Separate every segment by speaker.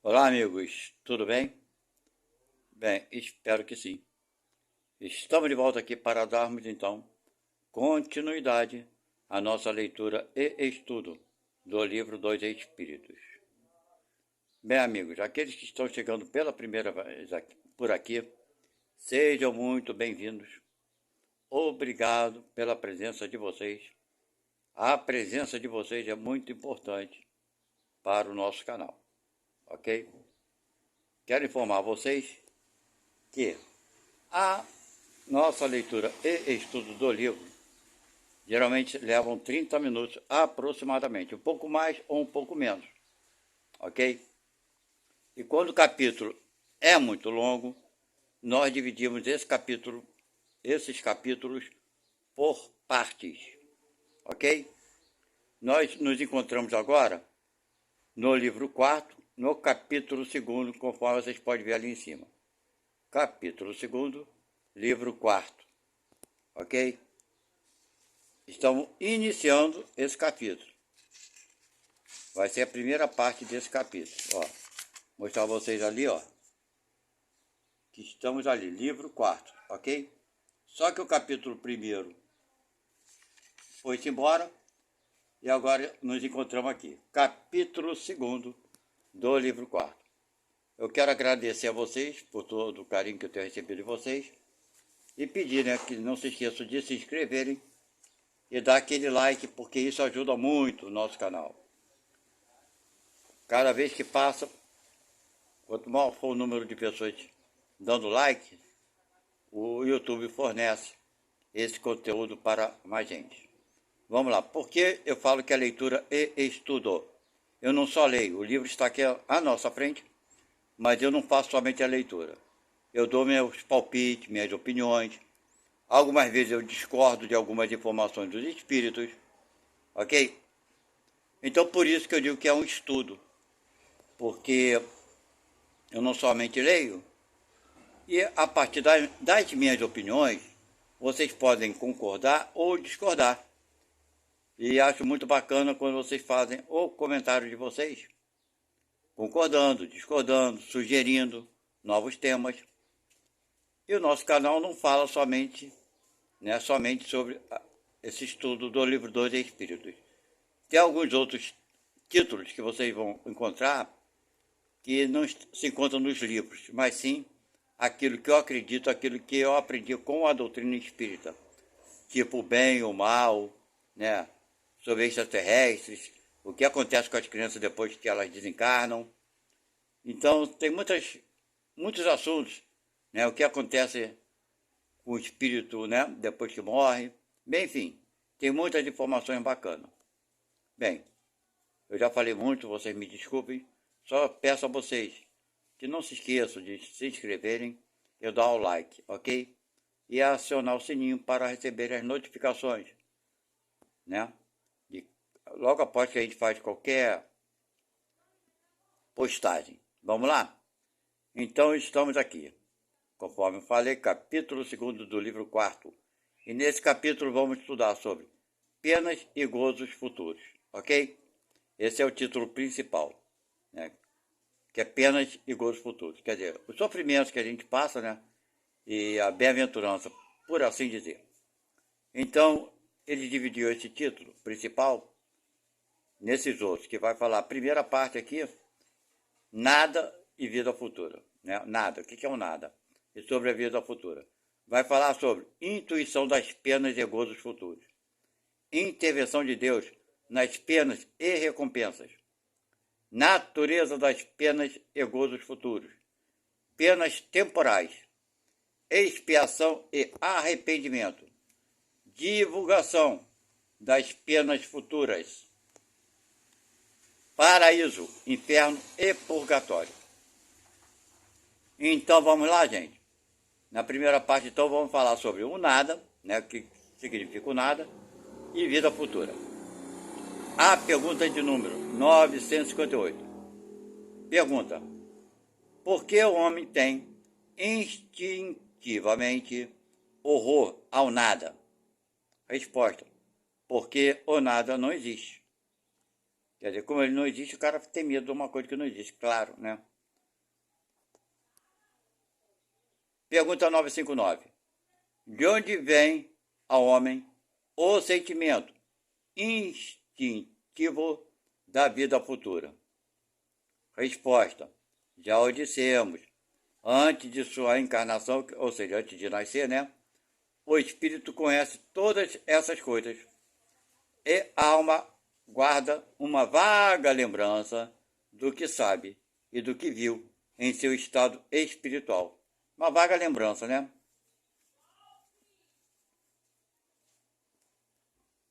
Speaker 1: Olá, amigos, tudo bem? Bem, espero que sim. Estamos de volta aqui para darmos, então, continuidade à nossa leitura e estudo do livro dos Espíritos. Bem, amigos, aqueles que estão chegando pela primeira vez por aqui, sejam muito bem-vindos. Obrigado pela presença de vocês. A presença de vocês é muito importante para o nosso canal, ok? Quero informar vocês que a nossa leitura e estudo do livro geralmente levam 30 minutos aproximadamente, um pouco mais ou um pouco menos, ok? E quando o capítulo é muito longo, nós dividimos esses capítulos por partes, ok? Nós nos encontramos agora no livro 4, no capítulo 2, conforme vocês podem ver ali em cima. Capítulo 2, livro 4, ok? Estamos iniciando esse capítulo. Vai ser a primeira parte desse capítulo. Ó, mostrar a vocês ali, ó. Que estamos ali, livro 4, ok? Só que o capítulo 1 foi-se embora e agora nos encontramos aqui. Capítulo 2 do livro 4. Eu quero agradecer a vocês por todo o carinho que eu tenho recebido de vocês e pedir, né, que não se esqueçam de se inscreverem e dar aquele like, porque isso ajuda muito o nosso canal. Cada vez que passa, quanto maior for o número de pessoas dando like, o YouTube fornece esse conteúdo para mais gente. Vamos lá, por que eu falo que é leitura e estudo? Eu não só leio, o livro está aqui à nossa frente, mas eu não faço somente a leitura. Eu dou meus palpites, minhas opiniões. Algumas vezes eu discordo de algumas informações dos espíritos, ok? Então por isso que eu digo que é um estudo, porque eu não somente leio, e a partir das minhas opiniões, vocês podem concordar ou discordar. E acho muito bacana quando vocês fazem o comentário de vocês, concordando, discordando, sugerindo novos temas. E o nosso canal não fala somente sobre esse estudo do livro dos Espíritos. Tem alguns outros títulos que vocês vão encontrar que não se encontram nos livros, mas sim aquilo que eu acredito, aquilo que eu aprendi com a doutrina espírita, tipo o bem, o mal, né? Sobre extraterrestres, o que acontece com as crianças depois que elas desencarnam. Então tem muitos assuntos, né? O que acontece com o espírito, né? Depois que morre. Bem, enfim, tem muitas informações bacanas. Bem, eu já falei muito, vocês me desculpem. Só peço a vocês que não se esqueçam de se inscreverem e dar o like, ok? E acionar o sininho para receber as notificações, né? E logo após que a gente faz qualquer postagem. Vamos lá? Então estamos aqui, conforme eu falei, capítulo 2 do livro 4. E nesse capítulo vamos estudar sobre penas e gozos futuros, ok? Esse é o título principal, né? Que é penas e gozos futuros. Quer dizer, os sofrimentos que a gente passa, né? E a bem-aventurança, por assim dizer. Então, ele dividiu esse título principal nesses outros, que vai falar a primeira parte aqui, nada e vida futura. Né? Nada, o que é o nada? E sobre a vida futura. Vai falar sobre intuição das penas e gozos futuros. Intervenção de Deus nas penas e recompensas. Natureza das penas e gozos futuros. Penas temporais. Expiação e arrependimento. Divulgação das penas futuras. Paraíso, inferno e purgatório. Então vamos lá, gente. Na primeira parte, então, vamos falar sobre o nada, né, o que significa o nada, e vida futura. A pergunta de número 958. Pergunta: por que o homem tem instintivamente horror ao nada? Resposta: porque o nada não existe. Quer dizer, como ele não existe, o cara tem medo de uma coisa que não existe, claro, né? Pergunta 959. De onde vem ao homem o sentimento instintivo da vida futura? Resposta. Já o dissemos. Antes de sua encarnação, ou seja, antes de nascer, né? O espírito conhece todas essas coisas. E a alma guarda uma vaga lembrança do que sabe e do que viu em seu estado espiritual. Uma vaga lembrança, né?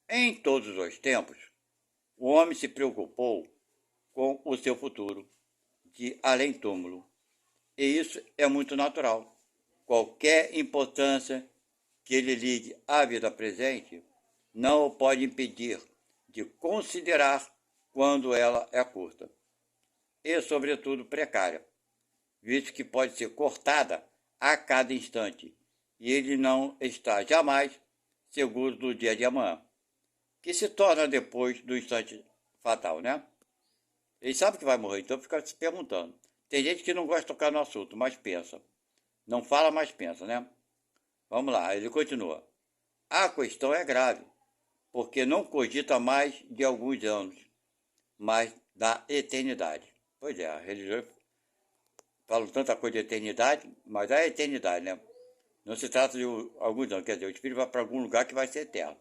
Speaker 1: Em todos os tempos, o homem se preocupou com o seu futuro de além-túmulo. E isso é muito natural. Qualquer importância que ele ligue à vida presente não o pode impedir de considerar quando ela é curta e, sobretudo, precária, visto que pode ser cortada a cada instante e ele não está jamais seguro do dia de amanhã, que se torna depois do instante fatal, né? Ele sabe que vai morrer, então fica se perguntando. Tem gente que não gosta de tocar no assunto, mas pensa. Não fala, mas pensa, né? Vamos lá, ele continua. A questão é grave, porque não cogita mais de alguns anos, mas da eternidade. Pois é, a religião fala tanta coisa de eternidade, mas a eternidade, né? Não se trata de alguns anos, quer dizer, o espírito vai para algum lugar que vai ser eterno.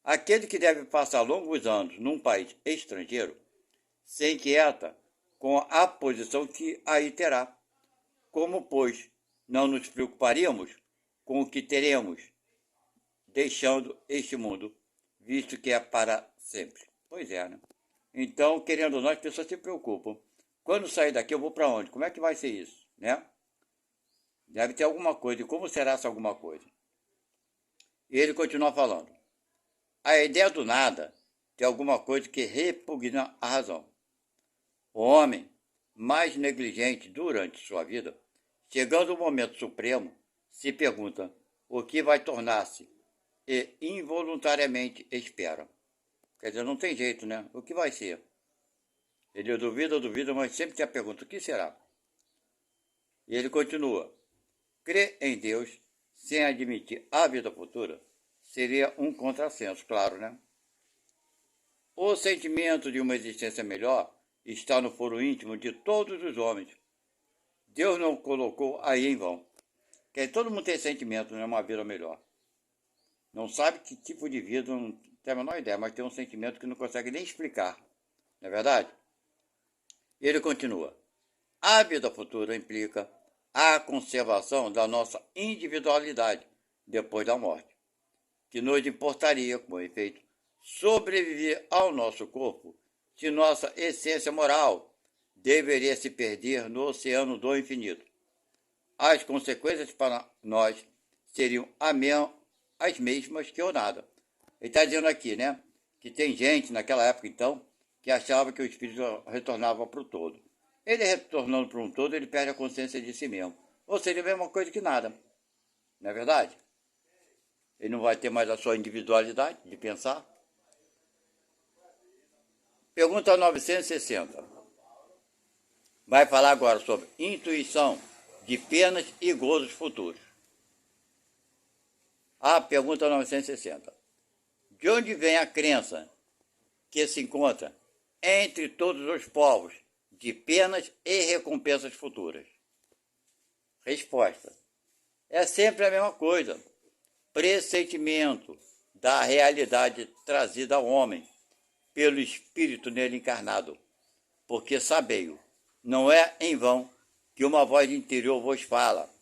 Speaker 1: Aquele que deve passar longos anos num país estrangeiro se inquieta com a posição que aí terá. Como, pois, não nos preocuparíamos com o que teremos deixando este mundo, visto que é para sempre? Pois é, né? Então, querendo ou não, as pessoas se preocupam. Quando sair daqui, eu vou para onde? Como é que vai ser isso, né? Deve ter alguma coisa. E como será essa alguma coisa? E ele continua falando. A ideia do nada tem alguma coisa que repugna a razão. O homem, mais negligente durante sua vida, chegando ao momento supremo, se pergunta o que vai tornar-se e involuntariamente espera. Quer dizer, não tem jeito, né? O que vai ser? Ele duvida, mas sempre tem a pergunta, o que será? E ele continua, crer em Deus sem admitir a vida futura seria um contrassenso, claro, né? O sentimento de uma existência melhor está no foro íntimo de todos os homens. Deus não colocou aí em vão. Porque todo mundo tem sentimento, né? Uma vida melhor. Não sabe que tipo de vida, não tem a menor ideia, mas tem um sentimento que não consegue nem explicar. Não é verdade? Ele continua. A vida futura implica a conservação da nossa individualidade depois da morte, que nos importaria, com efeito, sobreviver ao nosso corpo se nossa essência moral deveria se perder no oceano do infinito. As consequências para nós seriam as mesmas que o nada. Ele está dizendo aqui, né, que tem gente naquela época, então, que achava que o espírito retornava para o todo. Ele retornando para um todo, ele perde a consciência de si mesmo. Ou seja, a mesma coisa que nada. Não é verdade? Ele não vai ter mais a sua individualidade de pensar. Pergunta 960. Vai falar agora sobre intuição de penas e gozos futuros. A pergunta 960. De onde vem a crença que se encontra entre todos os povos de penas e recompensas futuras? Resposta. É sempre a mesma coisa. Pressentimento da realidade trazida ao homem pelo espírito nele encarnado. Porque sabeio, não é em vão que uma voz interior vos fala.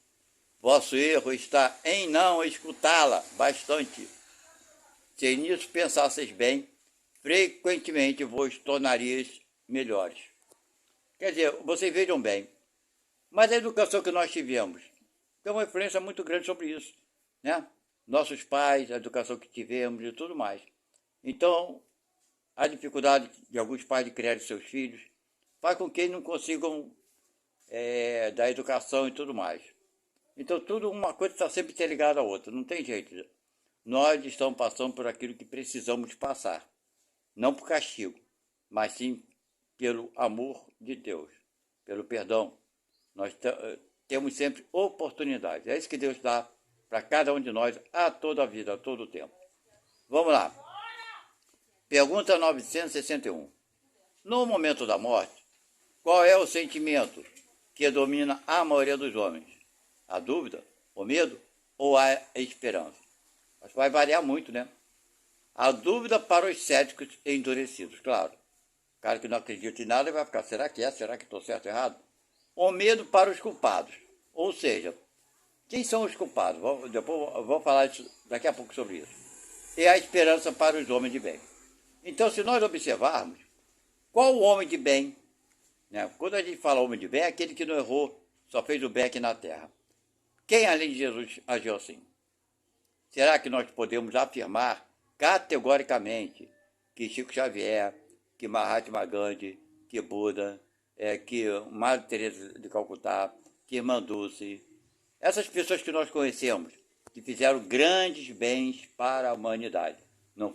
Speaker 1: Vosso erro está em não escutá-la bastante. Se nisso pensasseis bem, frequentemente vos tornarias melhores. Quer dizer, vocês vejam bem, mas a educação que nós tivemos tem uma influência muito grande sobre isso, né? Nossos pais, a educação que tivemos e tudo mais. Então, a dificuldade de alguns pais de criar seus filhos faz com que eles não consigam dar educação e tudo mais. Então, tudo uma coisa está sempre interligada à outra, não tem jeito. Nós estamos passando por aquilo que precisamos passar, não por castigo, mas sim pelo amor de Deus, pelo perdão. Nós temos sempre oportunidades. É isso que Deus dá para cada um de nós a toda a vida, a todo o tempo. Vamos lá. Pergunta 961. No momento da morte, qual é o sentimento que domina a maioria dos homens? A dúvida, o medo ou a esperança? Mas vai variar muito, né? A dúvida para os céticos e endurecidos, claro. O cara que não acredita em nada vai ficar, será que é? Será que estou certo ou errado? O medo para os culpados. Ou seja, quem são os culpados? Vou falar daqui a pouco sobre isso. E a esperança para os homens de bem. Então, se nós observarmos, qual o homem de bem? Né? Quando a gente fala homem de bem, é aquele que não errou, só fez o bem aqui na terra. Quem, além de Jesus, agiu assim? Será que nós podemos afirmar categoricamente que Chico Xavier, que Mahatma Gandhi, que Buda, que Madre Teresa de Calcutá, que Irmã Dulce, essas pessoas que nós conhecemos, que fizeram grandes bens para a humanidade, não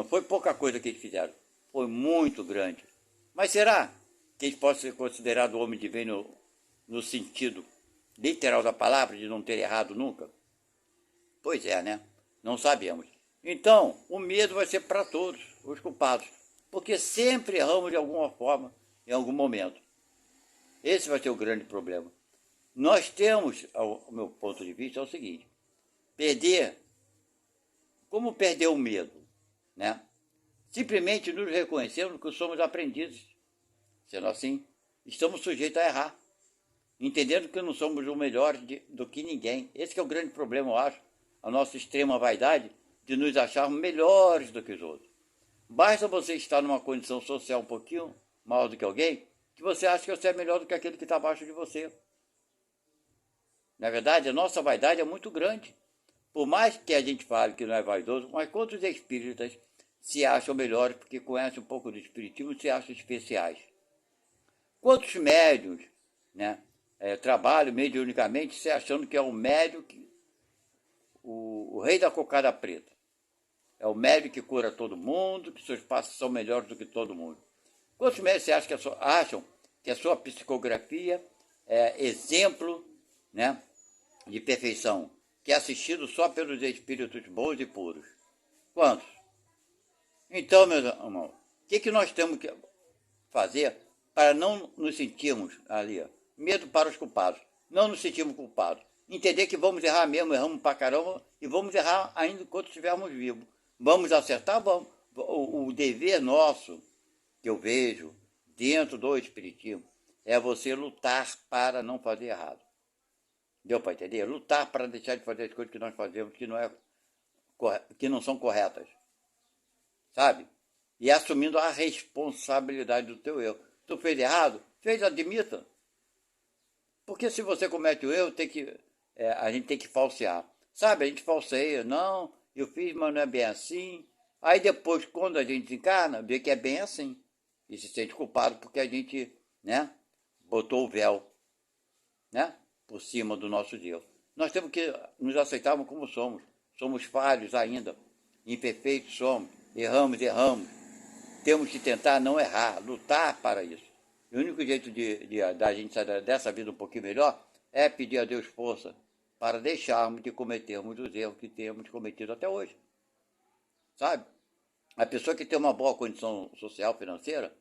Speaker 1: foi pouca coisa que eles fizeram, foi muito grande. Mas será que eles podem ser considerados homem de bem no sentido literal da palavra, de não ter errado nunca? Pois é, né? Não sabemos. Então, o medo vai ser para todos os culpados, porque sempre erramos de alguma forma, em algum momento. Esse vai ser o grande problema. Nós temos, ao meu ponto de vista, é o seguinte: como perder o medo? Né? Simplesmente nos reconhecemos que somos aprendizes. Sendo assim, estamos sujeitos a errar, entendendo que não somos o melhor do que ninguém. Esse que é o grande problema, eu acho, a nossa extrema vaidade de nos acharmos melhores do que os outros. Basta você estar numa condição social um pouquinho maior do que alguém, que você acha que você é melhor do que aquele que está abaixo de você. Na verdade, a nossa vaidade é muito grande. Por mais que a gente fale que não é vaidoso, mas quantos espíritas se acham melhores porque conhecem um pouco do espiritismo e se acham especiais? Quantos médiuns, né, trabalham mediunicamente se achando que é o médium, o rei da cocada preta? É o médium que cura todo mundo, que seus passos são melhores do que todo mundo. Quantos médicos você acham que a sua psicografia é exemplo, né, de perfeição, que é assistido só pelos espíritos bons e puros? Quantos? Então, meus irmãos, o que nós temos que fazer para não nos sentirmos ali, medo para os culpados, não nos sentirmos culpados, entender que vamos errar mesmo, erramos pra caramba, e vamos errar ainda enquanto estivermos vivos. Vamos acertar? Vamos. O dever nosso, que eu vejo dentro do espiritismo, é você lutar para não fazer errado. Deu para entender? Lutar para deixar de fazer as coisas que nós fazemos que não são corretas. Sabe? E assumindo a responsabilidade do teu erro. Tu fez errado? Fez, admita. Porque se você comete o erro, a gente tem que falsear. Sabe, a gente falseia. Não, eu fiz, mas não é bem assim. Aí depois, quando a gente desencarna, vê que é bem assim. E se sente culpado porque a gente, né, botou o véu, né, por cima do nosso Deus. Nós temos que nos aceitarmos como somos. Somos falhos ainda. Imperfeitos somos. Erramos. Temos que tentar não errar, lutar para isso. E o único jeito da gente sair dessa vida um pouquinho melhor é pedir a Deus força para deixarmos de cometermos os erros que temos cometido até hoje. Sabe? A pessoa que tem uma boa condição social, financeira,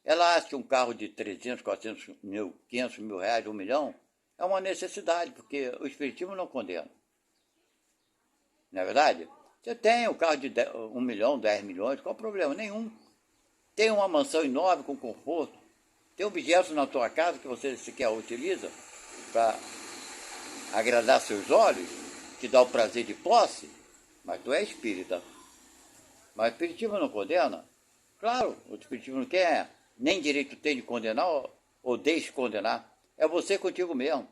Speaker 1: ela acha que um carro de 300, 400 mil, 500 mil reais, 1 milhão, é uma necessidade, porque o espiritismo não condena. Não é verdade? Você tem o carro de 1 milhão, 10 milhões, qual o problema? Nenhum. Tem uma mansão enorme com conforto, tem objetos na tua casa que você sequer utiliza para agradar seus olhos, te dá o prazer de posse, mas tu é espírita. Mas o espiritismo não condena? Claro, o espiritismo não quer, nem direito tem de condenar ou descondenar. É você contigo mesmo.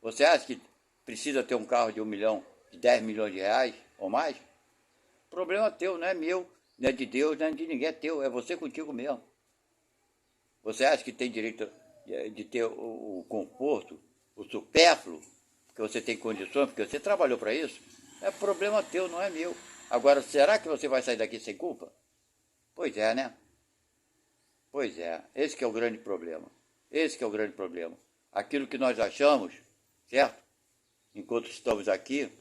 Speaker 1: Você acha que precisa ter um carro de 1 milhão, de 10 milhões de reais ou mais? O problema é teu, não é meu, não é de Deus, não é de ninguém, é teu, é você contigo mesmo. Você acha que tem direito de ter o conforto, o supérfluo, porque você tem condições, porque você trabalhou para isso? É problema teu, não é meu. Agora, será que você vai sair daqui sem culpa? Pois é, né? Pois é, esse que é o grande problema. Esse que é o grande problema. Aquilo que nós achamos, certo? Enquanto estamos aqui,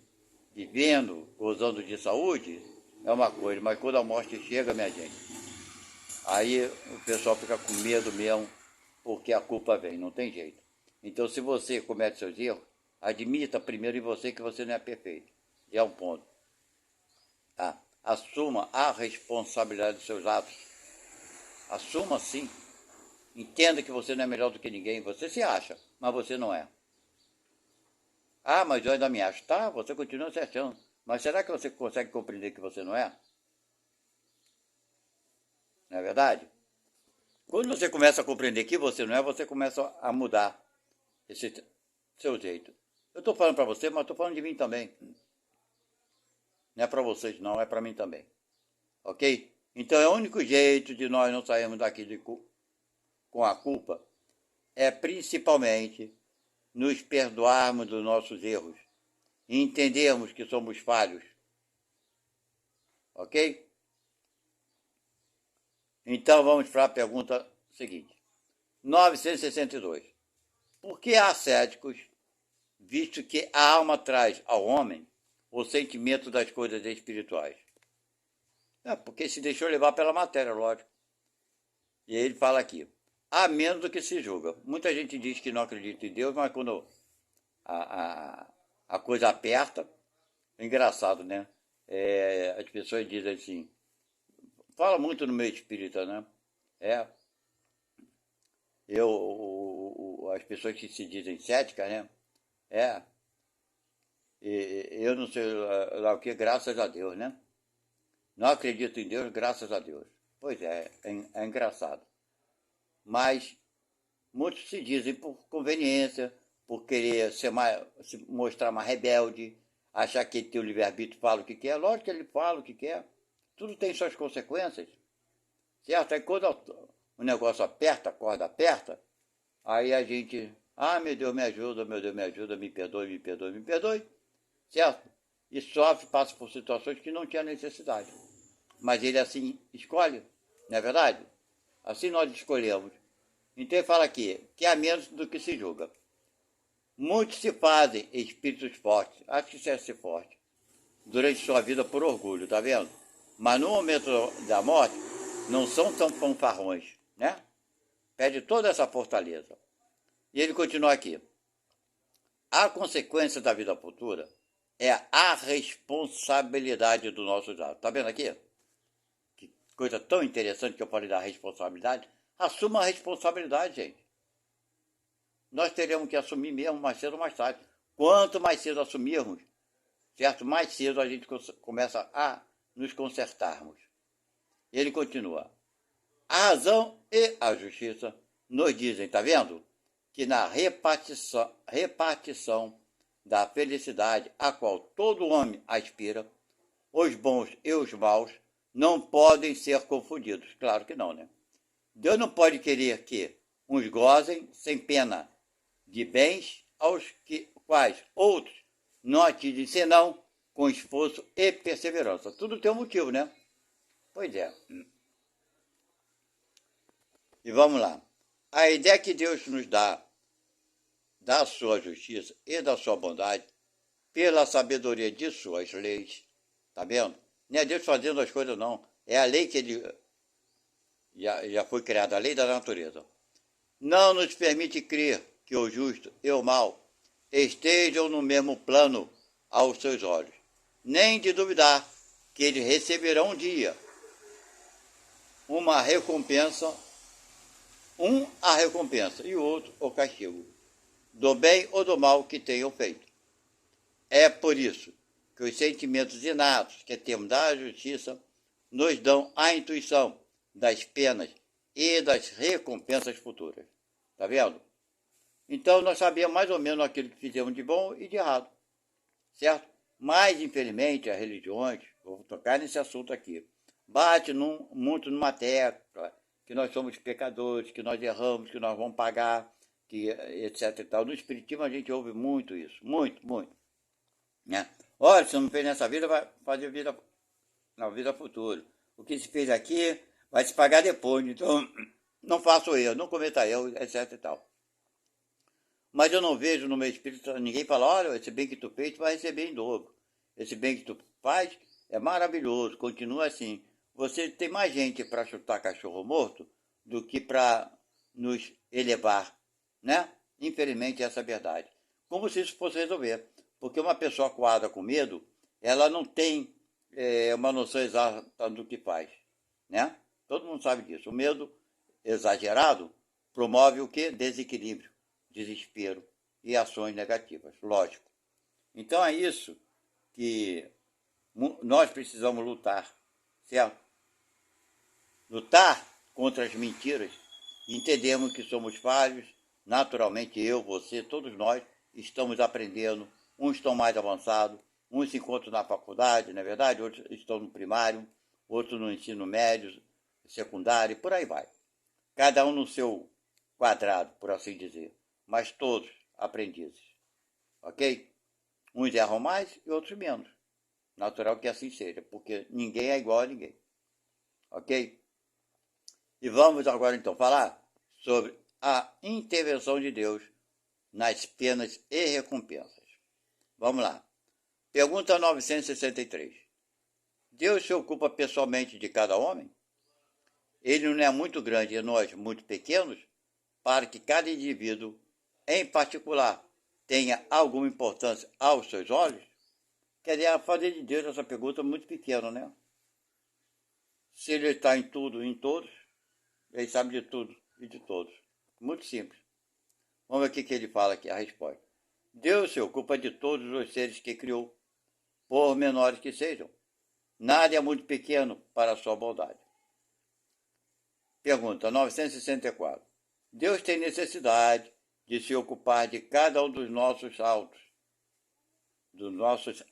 Speaker 1: vivendo, gozando de saúde, é uma coisa, mas quando a morte chega, minha gente, aí o pessoal fica com medo mesmo, porque a culpa vem, não tem jeito. Então, se você comete seus erros, admita primeiro em você que você não é perfeito. E é um ponto. Tá? Assuma a responsabilidade dos seus atos. Assuma sim. Entenda que você não é melhor do que ninguém. Você se acha, mas você não é. Ah, mas eu ainda me acho. Tá, você continua se achando. Mas será que você consegue compreender que você não é? Não é verdade? Quando você começa a compreender que você não é, você começa a mudar esse seu jeito. Eu estou falando para você, mas estou falando de mim também. Não é para vocês não, é para mim também. Ok? Então é o único jeito de nós não sairmos daqui com a culpa é principalmente nos perdoarmos dos nossos erros e entendermos que somos falhos. Ok? Então vamos para a pergunta seguinte. 962. Por que há ascéticos, visto que a alma traz ao homem o sentimento das coisas espirituais? Porque se deixou levar pela matéria, lógico. E ele fala aqui, há menos do que se julga. Muita gente diz que não acredita em Deus, mas quando a coisa aperta, é engraçado, né? As pessoas dizem assim, fala muito no meio espírita, né? As pessoas que se dizem céticas, né? Eu não sei lá o que, graças a Deus, né? Não acredito em Deus, graças a Deus. Pois é engraçado. Mas muitos se dizem por conveniência, por querer se mostrar mais rebelde, achar que ele tem o livre-arbítrio, fala o que quer. Lógico que ele fala o que quer. Tudo tem suas consequências. Certo? Aí quando o negócio aperta, a corda aperta, aí a gente, meu Deus me ajuda, meu Deus me ajuda, me perdoe, me perdoe, me perdoe. Certo? E sofre, passa por situações que não tinha necessidade. Mas ele assim escolhe, não é verdade? Assim nós escolhemos. Então ele fala aqui, que há menos do que se julga. Muitos se fazem espíritos fortes, acho que isso é ser forte, durante sua vida por orgulho, tá vendo? Mas no momento da morte, não são tão fanfarrões, né? Perde toda essa fortaleza. E ele continua aqui. A consequência da vida futura é a responsabilidade do nosso atos. Tá vendo aqui? Que coisa tão interessante que eu falei da responsabilidade. Assuma a responsabilidade, gente. Nós teremos que assumir mesmo mais cedo ou mais tarde. Quanto mais cedo assumirmos, certo? Mais cedo a gente começa a nos consertarmos. E ele continua. A razão e a justiça nos dizem, tá vendo? Que na repartição da felicidade a qual todo homem aspira, os bons e os maus não podem ser confundidos. Claro que não, né? Deus não pode querer que uns gozem sem pena de bens aos quais outros não atingem senão com esforço e perseverança. Tudo tem um motivo, né? Pois é. E vamos lá. A ideia que Deus nos dá da sua justiça e da sua bondade, pela sabedoria de suas leis, tá vendo? Não é Deus fazendo as coisas, não. É a lei que ele já foi criada, a lei da natureza. Não nos permite crer que o justo e o mal estejam no mesmo plano aos seus olhos, nem de duvidar que eles receberão um dia uma recompensa, a recompensa e o outro o castigo, do bem ou do mal que tenham feito. É por isso que os sentimentos inatos que temos da justiça nos dão a intuição das penas e das recompensas futuras. Tá vendo? Então nós sabemos mais ou menos aquilo que fizemos de bom e de errado. Certo? Mas, infelizmente, as religiões, vou tocar nesse assunto aqui, bate muito numa tecla, que nós somos pecadores, que nós erramos, que nós vamos pagar, que, etc. E tal. No Espiritismo a gente ouve muito isso, muito, muito. Né? Olha, se não fez nessa vida, vai fazer na vida futura. O que se fez aqui vai se pagar depois. Então, não faça erro, não cometa erro, etc. E tal. Mas eu não vejo no meu espírito ninguém falar, olha, esse bem que tu fez, tu vai receber em dobro. Esse bem que tu faz é maravilhoso, continua assim. Você tem mais gente para chutar cachorro morto do que para nos elevar, né? Infelizmente essa é a verdade. Como se isso fosse resolver. Porque uma pessoa coada com medo, ela não tem uma noção exata do que faz, né? Todo mundo sabe disso. O medo exagerado promove o quê? Desequilíbrio, desespero e ações negativas, lógico. Então é isso que nós precisamos lutar, certo? Lutar contra as mentiras. Entendemos que somos falhos, naturalmente eu, você, todos nós estamos aprendendo, uns estão mais avançados, uns se encontram na faculdade, não é verdade? Outros estão no primário, outros no ensino médio, secundário, por aí vai. Cada um no seu quadrado, por assim dizer, mas todos aprendizes, ok? Uns erram mais e outros menos. Natural que assim seja, porque ninguém é igual a ninguém, ok? E vamos agora então falar sobre a intervenção de Deus nas penas e recompensas. Vamos lá. Pergunta 963. Deus se ocupa pessoalmente de cada homem? Ele não é muito grande e nós muito pequenos para que cada indivíduo, em particular, tenha alguma importância aos seus olhos? Quer dizer, a fazer de Deus essa pergunta é muito pequena, né? Se ele está em tudo e em todos, ele sabe de tudo e de todos. Muito simples. Vamos ver o que ele fala aqui, a resposta. Deus se ocupa de todos os seres que criou, por menores que sejam. Nada é muito pequeno para a sua bondade. Pergunta 964. Deus tem necessidade de se ocupar de cada um dos nossos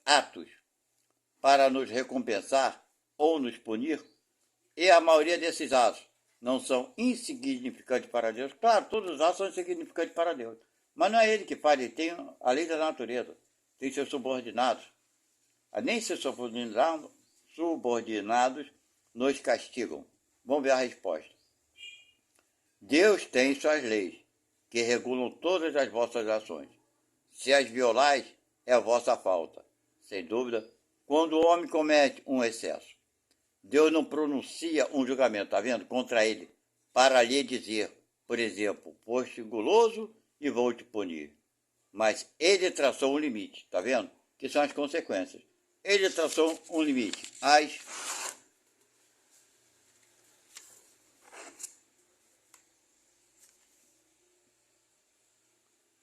Speaker 1: atos, para nos recompensar ou nos punir? E a maioria desses atos não são insignificantes para Deus? Claro, todos os atos são insignificantes para Deus. Mas não é ele que faz, ele tem a lei da natureza, tem seus subordinados. Nem seus subordinados nos castigam. Vamos ver a resposta. Deus tem suas leis, que regulam todas as vossas ações. Se as violais, é a vossa falta. Sem dúvida, quando o homem comete um excesso, Deus não pronuncia um julgamento, tá vendo? Contra ele, para lhe dizer, por exemplo, foste guloso e vou te punir. Mas ele traçou um limite, tá vendo? Que são as consequências. Ele traçou um limite.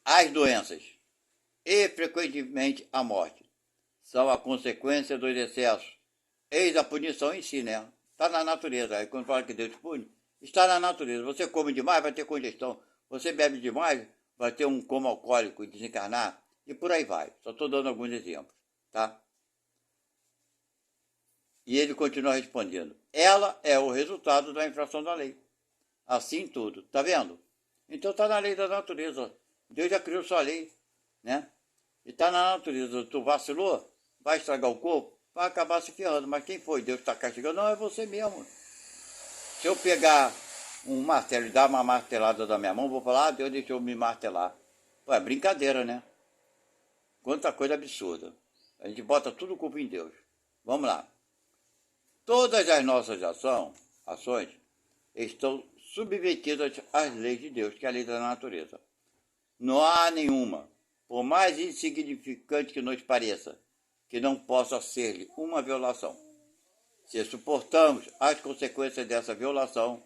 Speaker 1: As doenças e, frequentemente, a morte são a consequência dos excessos. Eis a punição em si, né? Está na natureza. Aí quando fala que Deus pune, está na natureza. Você come demais, vai ter congestão. Você bebe demais, vai ter um coma alcoólico e desencarnar. E por aí vai. Só estou dando alguns exemplos, tá? E ele continua respondendo. Ela é o resultado da infração da lei. Assim tudo. Tá vendo? Então está na lei da natureza. Deus já criou sua lei, né? E está na natureza. Tu vacilou, vai estragar o corpo, vai acabar se ferrando. Mas quem foi? Deus está castigando? Não, é você mesmo. Se eu pegar um martelo e dar uma martelada da minha mão, vou falar, Deus deixou me martelar. Pô, é brincadeira, né? Quanta coisa absurda. A gente bota tudo culpa em Deus. Vamos lá. Todas as nossas ações estão submetidas às leis de Deus, que é a lei da natureza. Não há nenhuma, por mais insignificante que nos pareça, que não possa ser-lhe uma violação. Se suportamos as consequências dessa violação,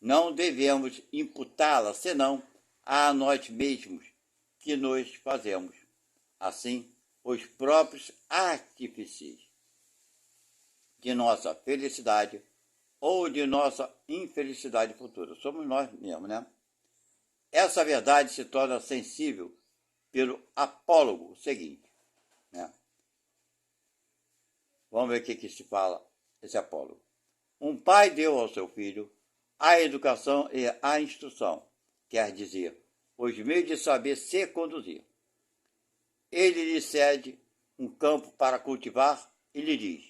Speaker 1: não devemos imputá-la senão a nós mesmos que nos fazemos. Assim, os próprios artífices de nossa felicidade ou de nossa infelicidade futura. Somos nós mesmos, né? Essa verdade se torna sensível pelo apólogo seguinte, né? Vamos ver o que se fala esse apólogo. Um pai deu ao seu filho a educação e a instrução, quer dizer, os meios de saber se conduzir. Ele lhe cede um campo para cultivar e lhe diz: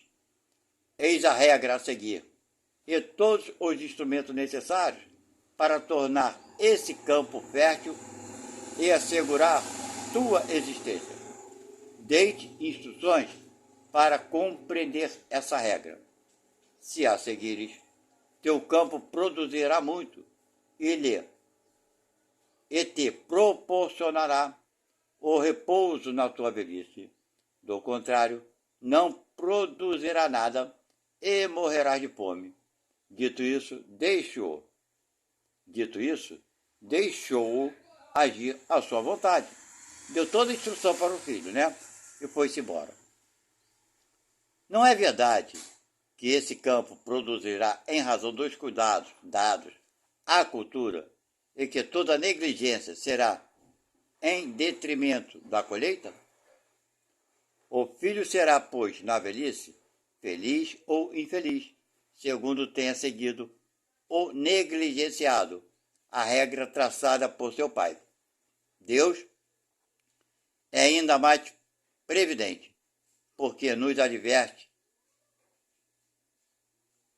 Speaker 1: eis a regra a seguir e todos os instrumentos necessários para tornar esse campo fértil e assegurar tua existência. Dê-te instruções para compreender essa regra. Se a seguires, teu campo produzirá muito e te proporcionará o repouso na tua velhice. Do contrário, não produzirá nada e morrerás de fome. Dito isso, deixou-o agir à sua vontade. Deu toda a instrução para o filho, né? E foi-se embora. Não é verdade que esse campo produzirá em razão dos cuidados dados à cultura e que toda negligência será em detrimento da colheita? O filho será, pois, na velhice, feliz ou infeliz, segundo tenha seguido ou negligenciado a regra traçada por seu pai. Deus é ainda mais previdente, porque nos adverte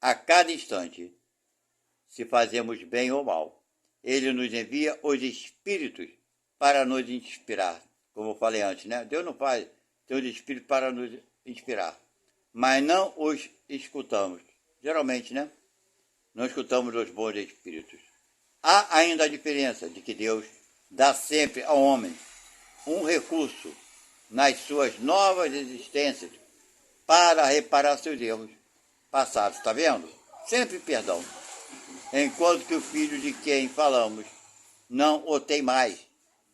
Speaker 1: a cada instante se fazemos bem ou mal. Ele nos envia os espíritos para nos inspirar, como eu falei antes, né? Deus não faz, tem os espíritos para nos inspirar, mas não os escutamos. Geralmente, né? Não escutamos os bons espíritos. Há ainda a diferença de que Deus dá sempre ao homem um recurso nas suas novas existências para reparar seus erros passados, está vendo? Sempre perdão. Enquanto que o filho de quem falamos não o tem mais,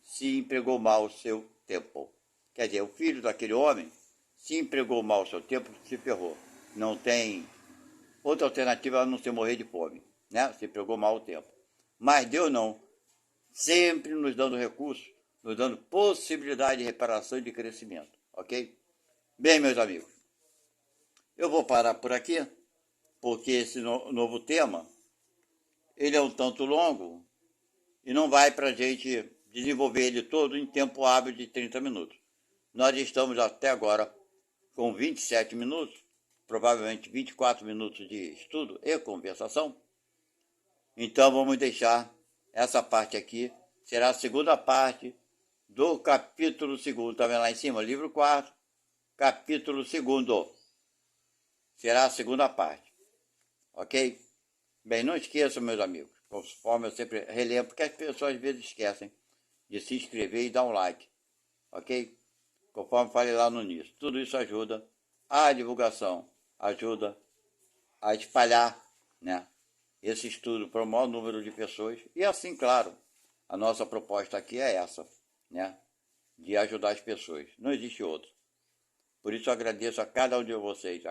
Speaker 1: se empregou mal o seu tempo. Quer dizer, o filho daquele homem se empregou mal o seu tempo, se ferrou. Não tem outra alternativa a não ser morrer de fome, né? Se empregou mal o tempo. Mas Deus não, sempre nos dando recursos, nos dando possibilidade de reparação e de crescimento, ok? Bem, meus amigos, eu vou parar por aqui, porque esse novo tema, ele é um tanto longo e não vai para a gente desenvolver ele todo em tempo hábil de 30 minutos. Nós estamos até agora com 27 minutos, provavelmente 24 minutos de estudo e conversação. Então vamos deixar essa parte aqui, será a segunda parte do capítulo 2º, está vendo lá em cima? Livro 4, capítulo 2º. Será a segunda parte, ok? Bem, não esqueçam, meus amigos, conforme eu sempre relembro, porque as pessoas às vezes esquecem de se inscrever e dar um like, ok? Conforme falei lá no início, tudo isso ajuda a divulgação, ajuda a espalhar, né, esse estudo para o maior número de pessoas. E assim, claro, a nossa proposta aqui é essa, né, de ajudar as pessoas. Não existe outro. Por isso eu agradeço a cada um de vocês,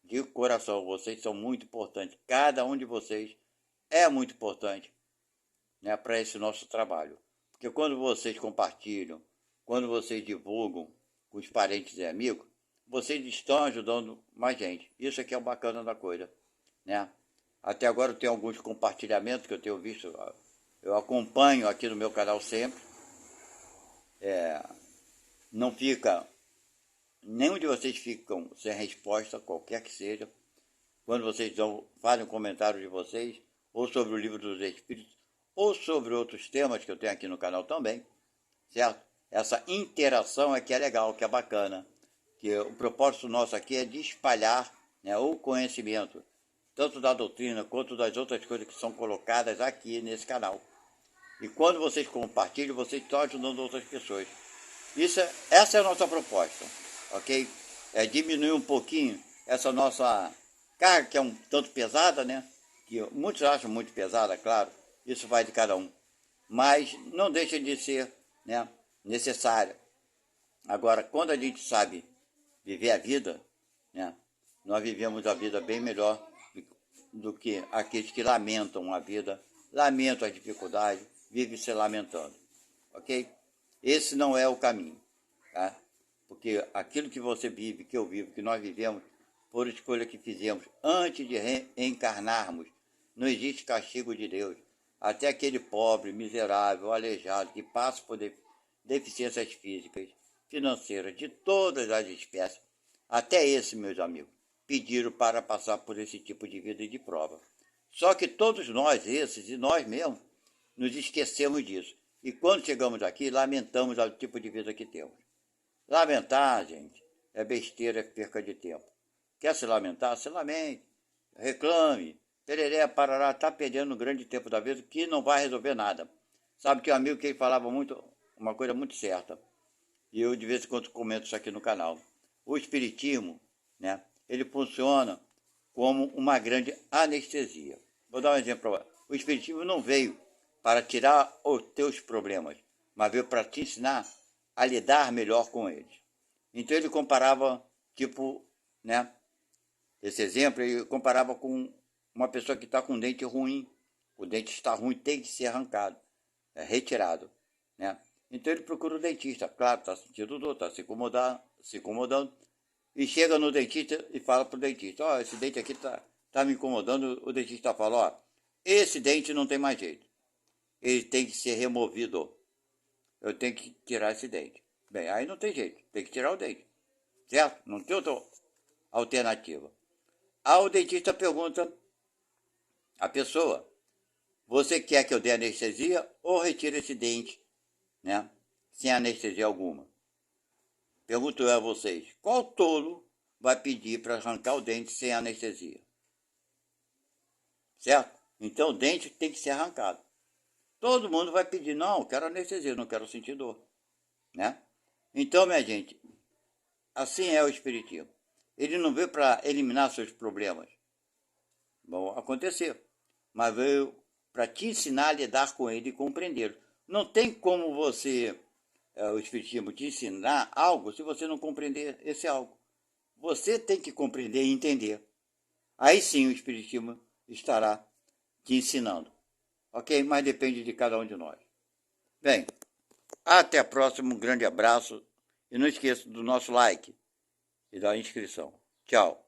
Speaker 1: de coração. Vocês são muito importantes. Cada um de vocês é muito importante, né, para esse nosso trabalho. Porque quando vocês compartilham, quando vocês divulgam com os parentes e amigos, vocês estão ajudando mais gente. Isso aqui é o bacana da coisa, né? Até agora eu tenho alguns compartilhamentos que eu tenho visto, eu acompanho aqui no meu canal sempre. Não fica, nenhum de vocês ficam sem resposta, qualquer que seja, quando vocês fazem um comentário de vocês, ou sobre o Livro dos Espíritos, ou sobre outros temas que eu tenho aqui no canal também, certo? Essa interação é que é legal, que é bacana, que o propósito nosso aqui é de espalhar, né, o conhecimento, tanto da doutrina quanto das outras coisas que são colocadas aqui nesse canal. E quando vocês compartilham, vocês estão ajudando outras pessoas. Essa é a nossa proposta, ok? É diminuir um pouquinho essa nossa carga, que é um tanto pesada, né? Que muitos acham muito pesada, claro, isso vai de cada um. Mas não deixa de ser, né, necessária. Agora, quando a gente sabe viver a vida, né, nós vivemos a vida bem melhor do que aqueles que lamentam a vida, lamentam as dificuldades, vivem se lamentando, ok? Esse não é o caminho, tá? Porque aquilo que você vive, que eu vivo, que nós vivemos, por escolha que fizemos antes de reencarnarmos, não existe castigo de Deus. Até aquele pobre, miserável, aleijado, que passa por deficiências físicas, financeiras, de todas as espécies, até esse, meus amigos, pediram para passar por esse tipo de vida e de prova. Só que todos nós, esses e nós mesmos, nos esquecemos disso. E quando chegamos aqui, lamentamos o tipo de vida que temos. Lamentar, gente, é besteira, é perca de tempo. Quer se lamentar? Se lamente, reclame, tereré, parará, está perdendo um grande tempo da vida que não vai resolver nada. Sabe que um amigo que ele falava muito, uma coisa muito certa, e eu de vez em quando comento isso aqui no canal. O espiritismo, né, ele funciona como uma grande anestesia. Vou dar um exemplo para você. O espiritismo não veio para tirar os teus problemas, mas veio para te ensinar a lidar melhor com eles. Então ele comparava, tipo, né, esse exemplo, ele comparava com uma pessoa que está com um dente ruim. O dente está ruim, tem que ser arrancado, retirado, né? Então ele procura o dentista, claro, está sentindo dor, está se incomodando, e chega no dentista e fala para o dentista, ó, esse dente aqui tá me incomodando. O dentista fala, ó, esse dente não tem mais jeito, ele tem que ser removido, eu tenho que tirar esse dente. Bem, aí não tem jeito, tem que tirar o dente, certo? Não tem outra alternativa. Aí o dentista pergunta à pessoa, você quer que eu dê anestesia ou retire esse dente, né, sem anestesia alguma? Pergunto eu a vocês, qual tolo vai pedir para arrancar o dente sem anestesia? Certo? Então o dente tem que ser arrancado. Todo mundo vai pedir, não, eu quero anestesia, não quero sentir dor, né? Então, minha gente, assim é o espiritismo. Ele não veio para eliminar seus problemas. Vão acontecer, mas veio para te ensinar a lidar com ele e compreendê-lo. Não tem como você, o espiritismo, te ensinar algo se você não compreender esse algo. Você tem que compreender e entender. Aí sim o espiritismo estará te ensinando. Ok? Mas depende de cada um de nós. Bem, até a próxima, um grande abraço. E não esqueça do nosso like e da inscrição. Tchau.